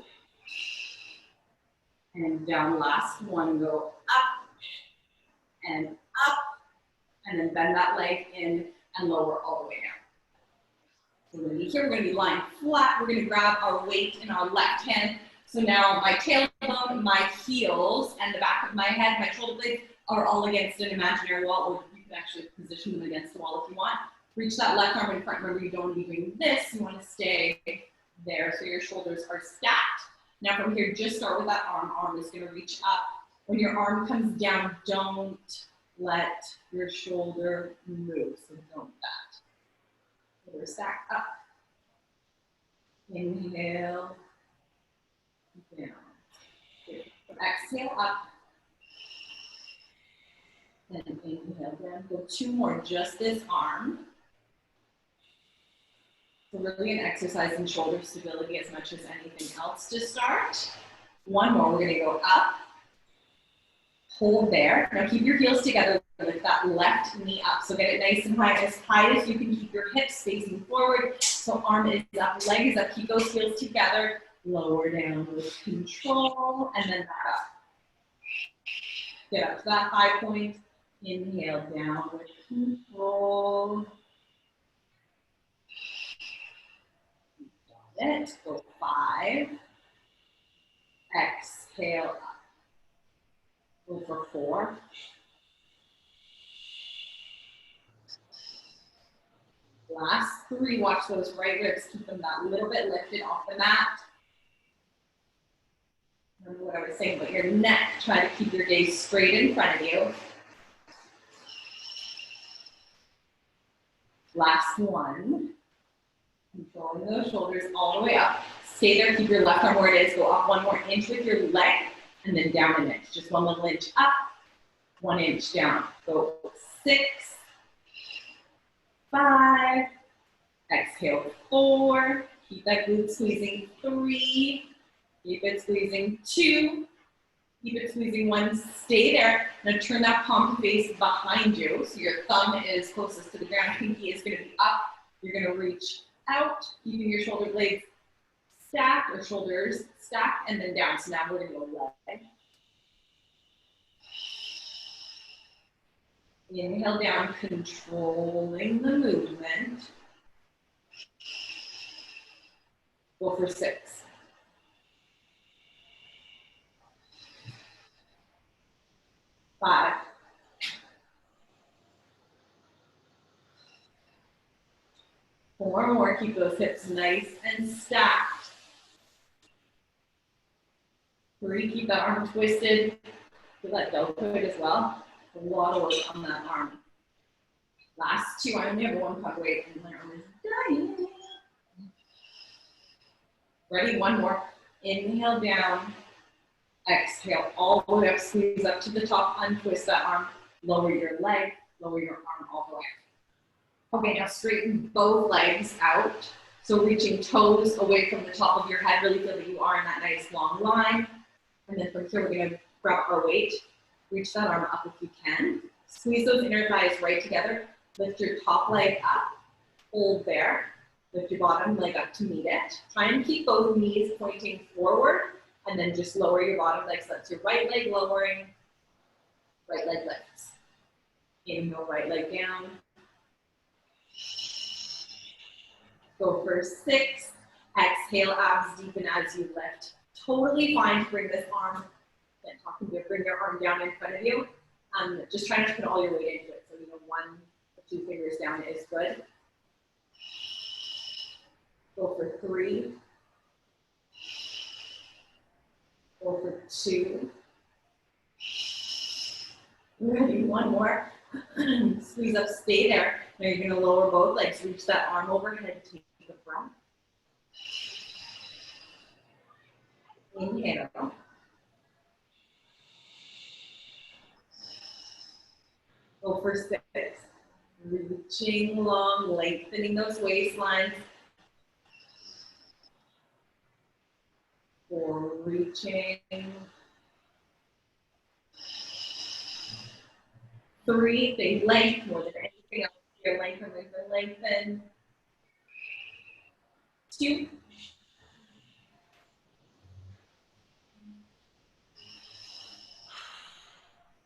And down last 1. Go up and up. And then bend that leg in and lower all the way down. So we're going to be here. We're going to be lying flat. We're going to grab our weight in our left hand. So now my tailbone, my heels, and the back of my head, my shoulder blades are all against an imaginary wall, or you can actually position them against the wall if you want. Reach that left arm in front. Remember, you don't want to be doing this. You want to stay there so your shoulders are stacked. Now from here, just start with that arm. Arm is going to reach up. When your arm comes down, don't let your shoulder move. So don't that. So we're stacked up. Inhale. Down. Exhale up. And inhale down. Go 2 more, just this arm. So really an exercise in shoulder stability as much as anything else to start. 1 more, we're gonna go up. Hold there. Now keep your heels together with that left knee up. So get it nice and high as you can. Keep your hips facing forward. So arm is up, leg is up. Keep those heels together. Lower down with control, and then back up. Get up to that high point. Inhale down with control. Got it. Go 5. Exhale up. Go for 4. Last 3. Watch those right ribs. Keep them that little bit lifted off the mat. Remember what I was saying about your neck. Try to keep your gaze straight in front of you. Last 1. Controlling those shoulders all the way up. Stay there. Keep your left arm where it is. Go up 1 more inch with your leg, and then down an inch. Just 1 little inch up 1 inch down. Go 6, 5, exhale 4, keep that glute squeezing 3, keep it squeezing 2, keep it squeezing 1, stay there. Now turn that palm to face behind you, so your thumb is closest to the ground, pinky is gonna be up, you're gonna reach out, keeping your shoulder blades stacked, or shoulders stacked, and then down. So now we're gonna go leg. Inhale down, controlling the movement. Go for 6. 5. 4 more, keep those hips nice and stacked. 3, keep that arm twisted. Feel that deltoid as well. A lot of work on that arm. Last 2, I only have 1 puck weight, and my arm is dying. Ready, 1 more. Inhale down. Exhale all the way up, squeeze up to the top, untwist that arm. Lower your leg, lower your arm all the way. Okay, now straighten both legs out. So reaching toes away from the top of your head, really feel that you are in that nice long line. And then from here, we're gonna grab our weight. Reach that arm up if you can. Squeeze those inner thighs right together. Lift your top leg up, hold there. Lift your bottom leg up to meet it. Try and keep both knees pointing forward, and then just lower your bottom leg. So that's your right leg lowering, right leg lifts. Inhale, right leg down. Go for 6. Exhale, abs deepen as you lift. Totally fine to bring this arm, can't talk to you, bring your arm down in front of you. Just try not to put all your weight into it. So, 1 or 2 fingers down is good. Go for 3. Go for 2. Ready, 1 more. Squeeze up, stay there. Now you're gonna lower both legs, reach that arm overhead, take a breath. Inhale. Go for 6. Reaching long, lengthening those waistlines. 4, reaching. 3, they length more than anything else. Here, lengthen, lengthen, lengthen. 2.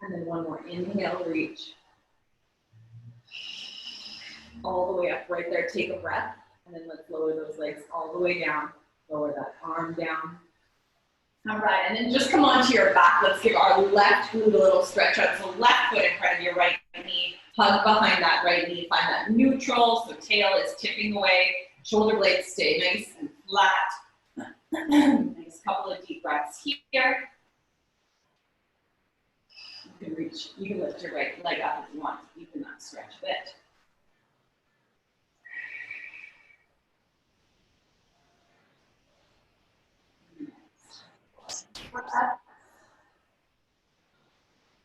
And then 1 more. Inhale, reach. All the way up right there. Take a breath. And then let's lower those legs all the way down. Lower that arm down. All right, and then just come onto your back. Let's give our left glute a little stretch out. So left foot in front of your right knee. Hug behind that right knee. Find that neutral. So tail is tipping away. Shoulder blades stay nice and flat. Nice couple of deep breaths here. You can reach, you can lift your right leg up if you want to deepen that stretch a bit.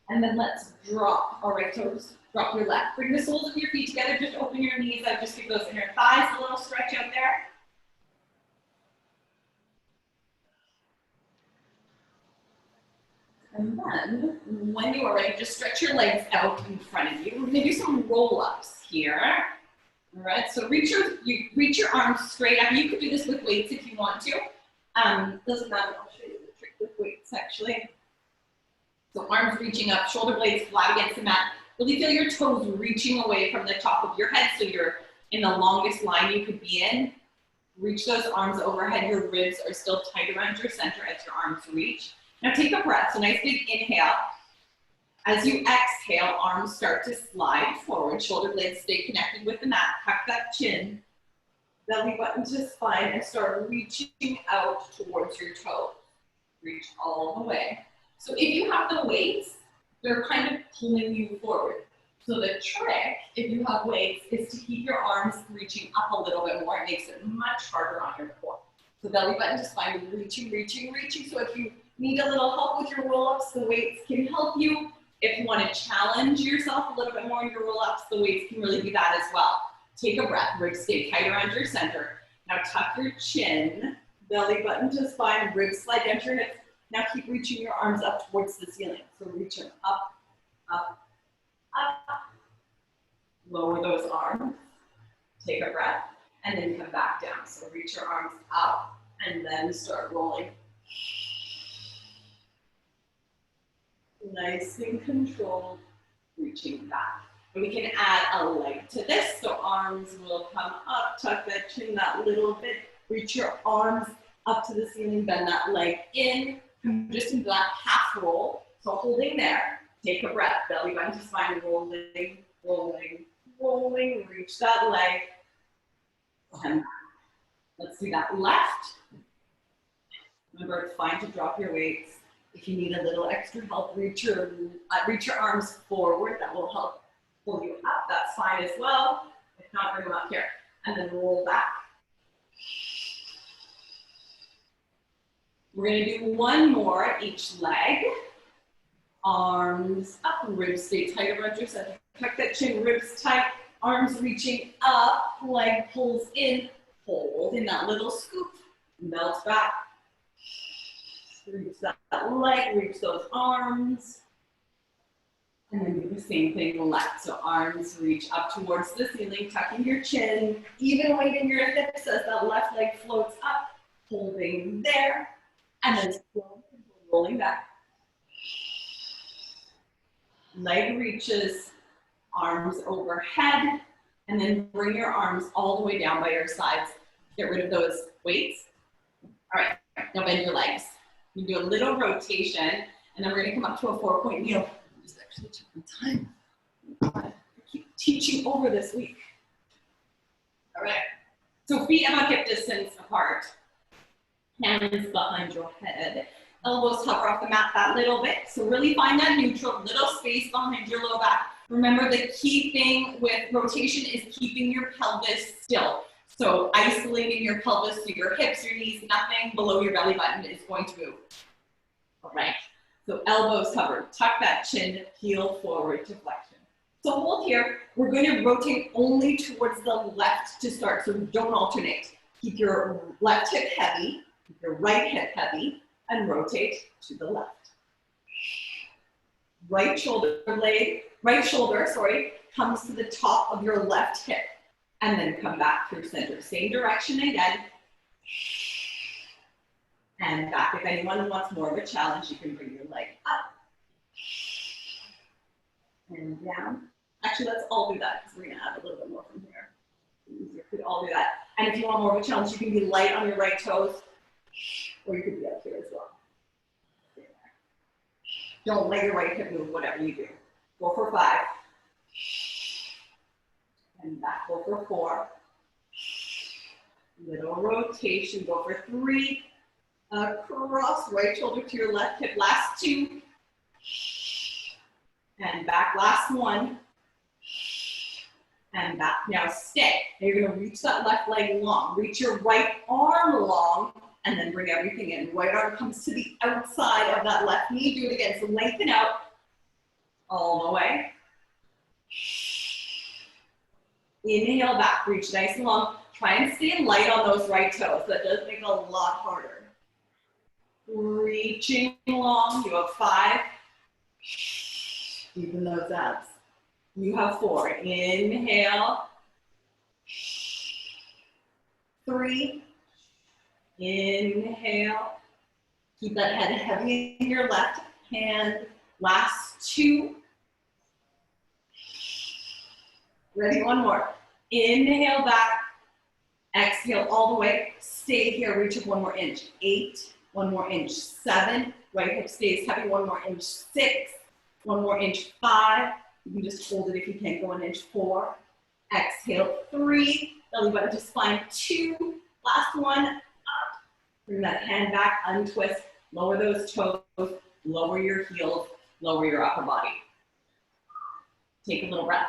And then let's drop our right toes, drop your left. Bring the soles of your feet together, just open your knees out, just give those inner thighs a little stretch out there. And then, when you are ready, just stretch your legs out in front of you. We're gonna do some roll-ups here. All right, so reach your arms straight up. You could do this with weights if you want to. Doesn't matter, I'll show you the trick with weights actually. So arms reaching up, shoulder blades flat against the mat. Really feel your toes reaching away from the top of your head so you're in the longest line you could be in. Reach those arms overhead. Your ribs are still tight around your center as your arms reach. Now take a breath, so nice big inhale. As you exhale, arms start to slide forward. Shoulder blades stay connected with the mat. Tuck that chin, belly button to spine, and start reaching out towards your toes. Reach all the way. So if you have the weights, they're kind of pulling you forward. So the trick, if you have weights, is to keep your arms reaching up a little bit more. It makes it much harder on your core. So belly button to spine, reaching, reaching, reaching. So if you need a little help with your roll-ups, the weights can help you. If you want to challenge yourself a little bit more in your roll-ups, the weights can really do that as well. Take a breath, ribs stay tight around your center. Now tuck your chin, belly button to spine, ribs slide down to your hips. Now keep reaching your arms up towards the ceiling. So reach them up, up, up. Lower those arms. Take a breath, and then come back down. So reach your arms up, and then start rolling. Nice and controlled, reaching back. And we can add a leg to this, so arms will come up, tuck that chin that little bit, reach your arms up to the ceiling, bend that leg in, come just into that half roll. So holding there, take a breath, belly button to spine, rolling, rolling, rolling, reach that leg, and let's do that left. Remember, it's fine to drop your weights. If you need a little extra help, reach your arms forward. That will help pull you up. That's fine as well. If not, bring them up here. And then roll back. We're going to do one more at each leg. Arms up, ribs stay tight around your center. Tuck that chin, ribs tight, arms reaching up, leg pulls in, hold in that little scoop, melt back. Reach that leg, reach those arms. And then do the same thing left. So arms reach up towards the ceiling, tucking your chin, even weight in your hips as that left leg floats up, holding there, and then slowly rolling back. Leg reaches, arms overhead, and then bring your arms all the way down by your sides. Get rid of those weights. All right, now bend your legs. You do a little rotation, and then we're going to come up to a 4-point kneel. Just actually check the time. I keep teaching over this week. All right. So feet about hip distance apart. Hands behind your head. Elbows hover off the mat that little bit. So really find that neutral, little space behind your low back. Remember, the key thing with rotation is keeping your pelvis still. So isolating your pelvis to your hips, your knees, nothing below your belly button is going to move. All right, so elbows covered, tuck that chin, heel forward to flexion. So hold here, we're going to rotate only towards the left to start, so don't alternate. Keep your left hip heavy, keep your right hip heavy, and rotate to the left. Right shoulder, comes to the top of your left hip. And then come back through center. Same direction again. And back. If anyone wants more of a challenge, you can bring your leg up. And down. Actually, let's all do that because we're going to add a little bit more from here. You could all do that. And if you want more of a challenge, you can be light on your right toes. Or you could be up here as well. Don't let your right hip move, whatever you do. Go for 5. And back, go for 4. Little rotation, go for 3. Across, right shoulder to your left hip, last 2. And back, last 1. And back, now stay. Now you're gonna reach that left leg long, reach your right arm long, and then bring everything in. Right arm comes to the outside of that left knee, do it again. So lengthen out all the way. Inhale back, reach nice and long. Try and stay light on those right toes. That does make it a lot harder. Reaching long, you have 5. Deepen those abs. You have 4. Inhale. 3. Inhale. Keep that head heavy in your left hand. Last 2. Ready, one more. Inhale back, exhale all the way. Stay here, reach up 1 more inch. 8, 1 more inch. 7, right hip stays heavy, 1 more inch. 6, 1 more inch. 5, you can just hold it if you can't go 1 inch. 4, exhale. 3, belly button to spine. 2, last 1, up. Bring that hand back, untwist, lower those toes, lower your heels, lower your upper body. Take a little breath.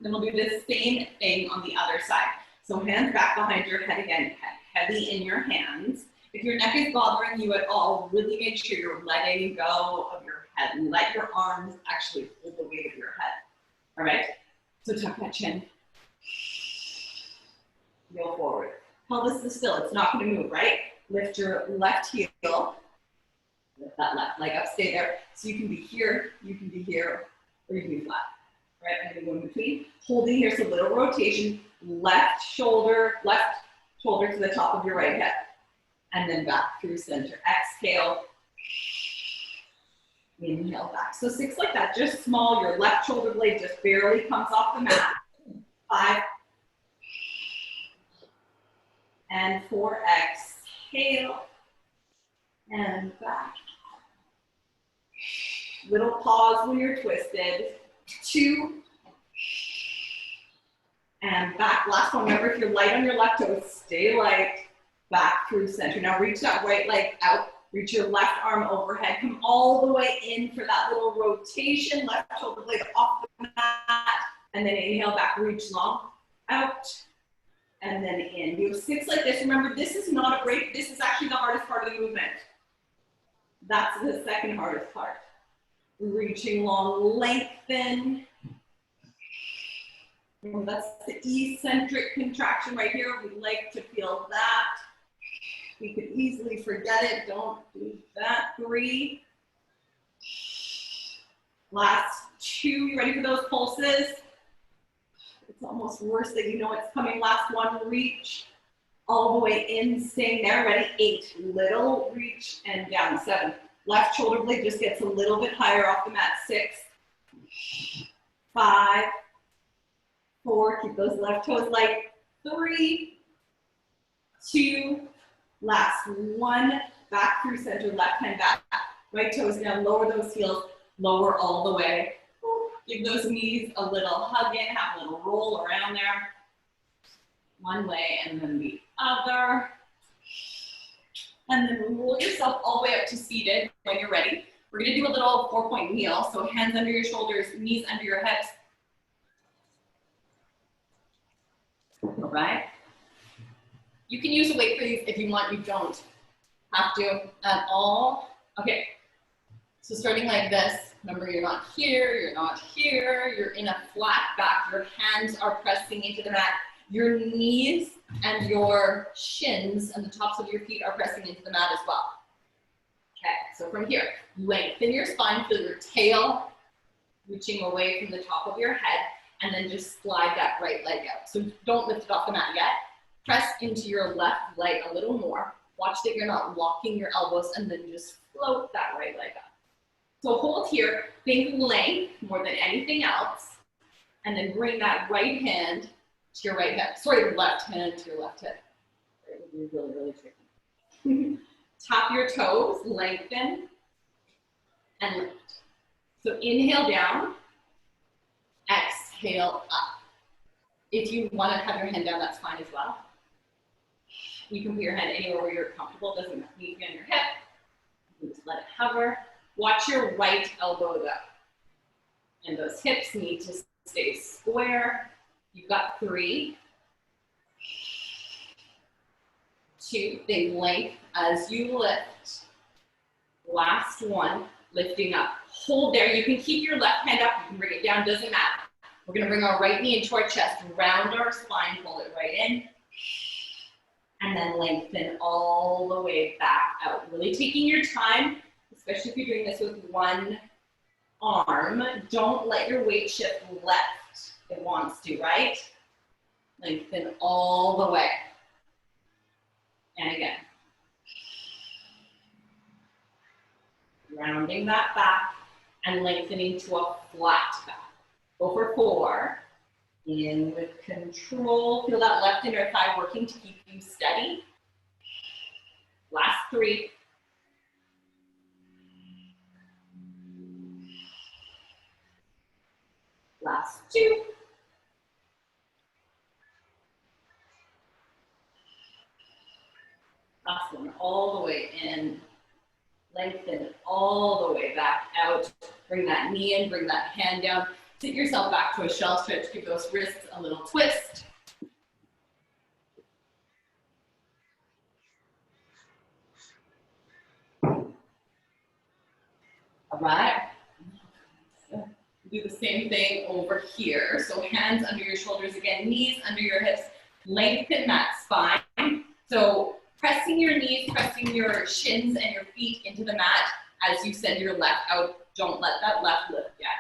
Then we'll do the same thing on the other side. So hands back behind your head again, heavy in your hands. If your neck is bothering you at all, really make sure you're letting go of your head. And let your arms actually hold the weight of your head. All right? So tuck that chin. Go forward. Pelvis is still, it's not going to move, right? Lift your left heel. Lift that left leg up, stay there. So you can be here, or you can be flat. Right? I'm going to go in between. Holding here, so little rotation. Left shoulder to the top of your right hip. And then back through center. Exhale. Inhale back. So 6 like that, just small. Your left shoulder blade just barely comes off the mat. 5. And 4. Exhale. And back. Little pause when you're twisted. 2. And back. Last one. Remember, if you're light on your left toe, stay light. Back through center. Now reach that right leg out. Reach your left arm overhead. Come all the way in for that little rotation. Left shoulder blade off the mat. And then inhale back. Reach long. Out. And then in. You have 6 like this. Remember, this is not a break. This is actually the hardest part of the movement. That's the second hardest part. Reaching long, lengthen. That's the eccentric contraction right here. We like to feel that. We could easily forget it. Don't do that. 3. Last 2. You ready for those pulses? It's almost worse that you know it's coming. Last 1. Reach all the way in. Staying there. Ready? 8. Little reach and down. 7. Left shoulder blade just gets a little bit higher off the mat. 6. 5. 4. Keep those left toes light. 3. 2. Last 1, back through center, left hand back, right toes down, lower those heels, lower all the way. Give those knees a little hug in, have a little roll around there. One way and then the other. And then roll yourself all the way up to seated when you're ready. We're gonna do a little 4-point kneel, so hands under your shoulders, knees under your hips. All right. You can use a weight for these if you want, you don't have to at all. Okay, so starting like this, remember you're not here, you're in a flat back, your hands are pressing into the mat, your knees and your shins and the tops of your feet are pressing into the mat as well. Okay, so from here, lengthen your spine, feel your tail reaching away from the top of your head, and then just slide that right leg out. So don't lift it off the mat yet. Press into your left leg a little more. Watch that you're not locking your elbows, and then just float that right leg up. So hold here, think length more than anything else, and then bring that right hand to your right hip. Sorry, left hand to your left hip. It would be really, really tricky. Tap your toes, lengthen, and lift. So inhale down, exhale up. If you want to have your hand down, that's fine as well. You can put your hand anywhere where you're comfortable. It doesn't need to be on your hip. You can just let it hover. Watch your right elbow go. And those hips need to stay square. You've got 3, 2, think length as you lift. Last 1, lifting up. Hold there. You can keep your left hand up. You can bring it down. Doesn't matter. We're going to bring our right knee into our chest, round our spine, pull it right in, and then lengthen all the way back out. Really taking your time, especially if you're doing this with one arm. Don't let your weight shift left. It wants to, right? Lengthen all the way. And again. Rounding that back and lengthening to a flat back. Go for 4. In with control. Feel that left inner thigh working to keep you steady. Last 3. Last 2. Last one, all the way in. Lengthen all the way back out. Bring that knee in, bring that hand down. Sit yourself back to a shell stretch. Give those wrists a little twist. All right. Do the same thing over here. So hands under your shoulders again, knees under your hips. Lengthen that spine. So pressing your knees, pressing your shins and your feet into the mat as you send your left out. Don't let that left lift yet.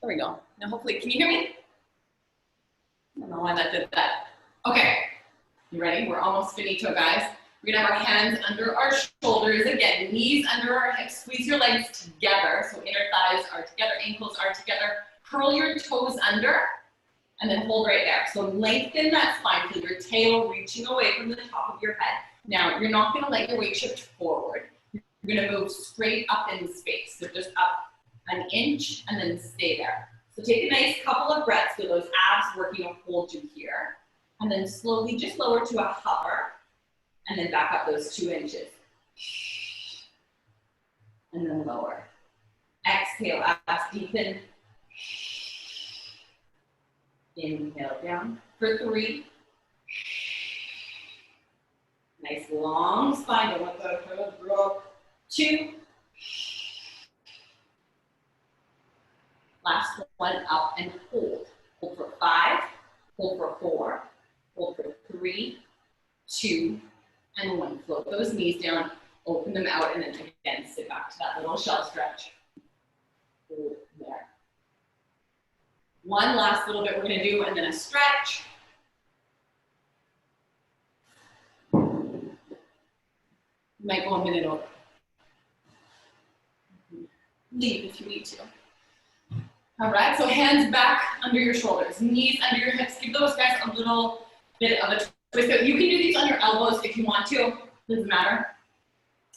There we go. Now hopefully, can you hear me? I don't know why that did that. Okay, you ready? We're almost finito, guys. We're gonna have our hands under our shoulders. Again, knees under our hips. Squeeze your legs together. So inner thighs are together, ankles are together. Curl your toes under and then hold right there. So lengthen that spine, feel your tail reaching away from the top of your head. Now, you're not gonna let your weight shift forward. You're gonna move straight up in space. So just up an inch and then stay there. So take a nice couple of breaths, feel those abs working to hold you here. And then slowly just lower to a hover and then back up those 2 inches. And then lower. Exhale, abs deepen. Inhale down for 3. Nice long spine, don't let the head drop. 2. Last one, up and hold. Hold for 5, hold for 4, hold for 3, 2, and 1. Float those knees down, open them out, and then again, sit back to that little shell stretch. Hold there. One last little bit we're gonna do, and then a stretch. Might go a minute over. Leave if you need to. All right, so hands back under your shoulders, knees under your hips. Give those guys a little bit of a twist. So you can do these on your elbows if you want to, doesn't matter.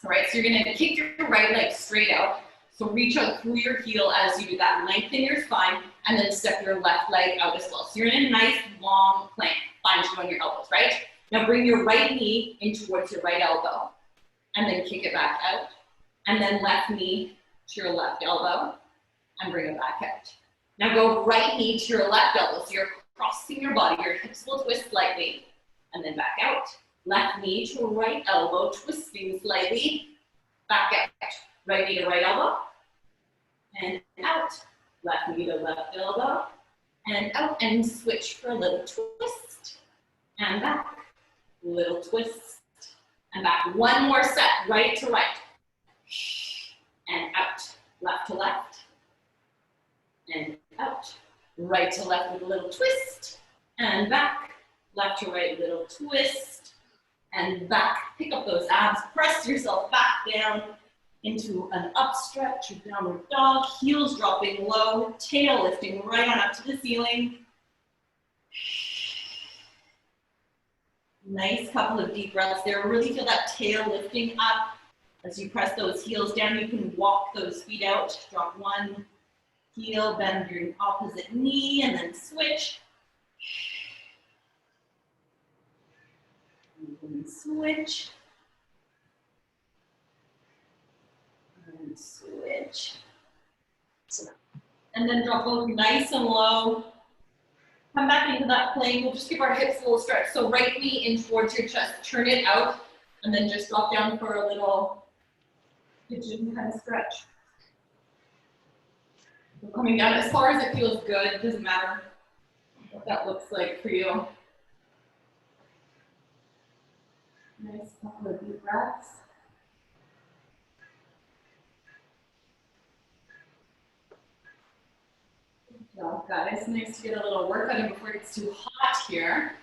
All right, so you're gonna kick your right leg straight out. So reach out through your heel as you do that. Lengthen your spine and then step your left leg out as well. So you're in a nice long plank. Find you on your elbows, right? Now bring your right knee in towards your right elbow and then kick it back out. And then left knee to your left elbow and bring it back out. Now go right knee to your left elbow. So you're crossing your body, your hips will twist slightly and then back out. Left knee to right elbow, twisting slightly, back out. Right knee to right elbow and out. Left knee to left elbow and out, and switch for a little twist and back. Little twist and back. One more set, right to right and out. Left to left and out. Right to left with a little twist and back. Left to right, little twist and back. Pick up those abs, press yourself back down into an up stretch or downward dog, heels dropping low, tail lifting right on up to the ceiling. Nice couple of deep breaths there. Really feel that tail lifting up as you press those heels down. You can walk those feet out. Drop one heel, bend your opposite knee, and then switch. And switch. And switch. And then drop both nice and low. Come back into that plane. We'll just give our hips a little stretch. So right knee in towards your chest. Turn it out. And then just drop down for a little pigeon kind of stretch. We're coming down as far as it feels good. It doesn't matter what that looks like for you. Nice couple of deep breaths. Good job, guys. Nice to get a little workout in before it gets too hot here.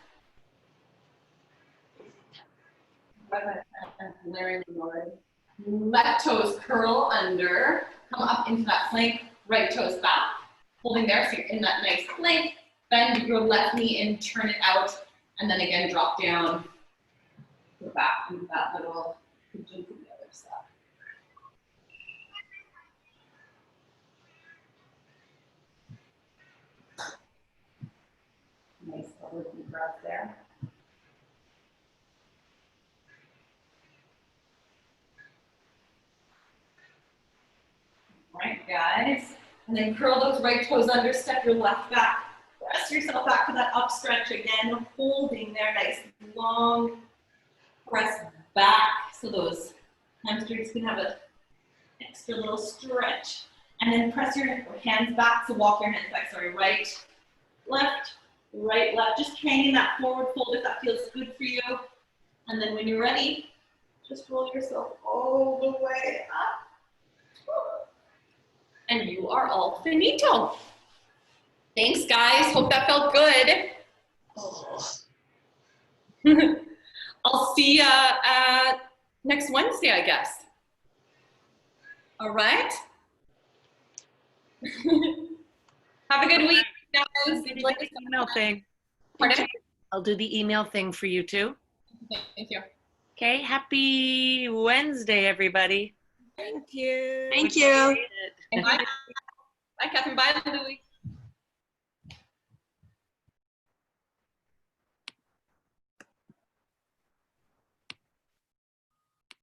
Left toes curl under. Come up into that plank. Right toes back. Holding there, so you're in that nice plank. Bend your left knee and turn it out. And then again, drop down. Go back into that little pigeon to the other side. Nice double deep breath there. All right, guys. And then curl those right toes under, step your left back. Press yourself back to that up stretch again, holding there, nice long press back so those hamstrings can have an extra little stretch. And then press your hands back, so walk your hands back, sorry, right, left, just hanging that forward fold if that feels good for you. And then when you're ready, just roll yourself all the way up. And you are all finito. Thanks, guys. Hope that felt good. I'll see you next Wednesday, I guess. All right? Have a good week, guys. I'll do the email thing. Pardon? I'll do the email thing for you too. Thank you. Okay, happy Wednesday, everybody. Thank you. Thank you. Bye. Bye, Catherine. Bye, Louie.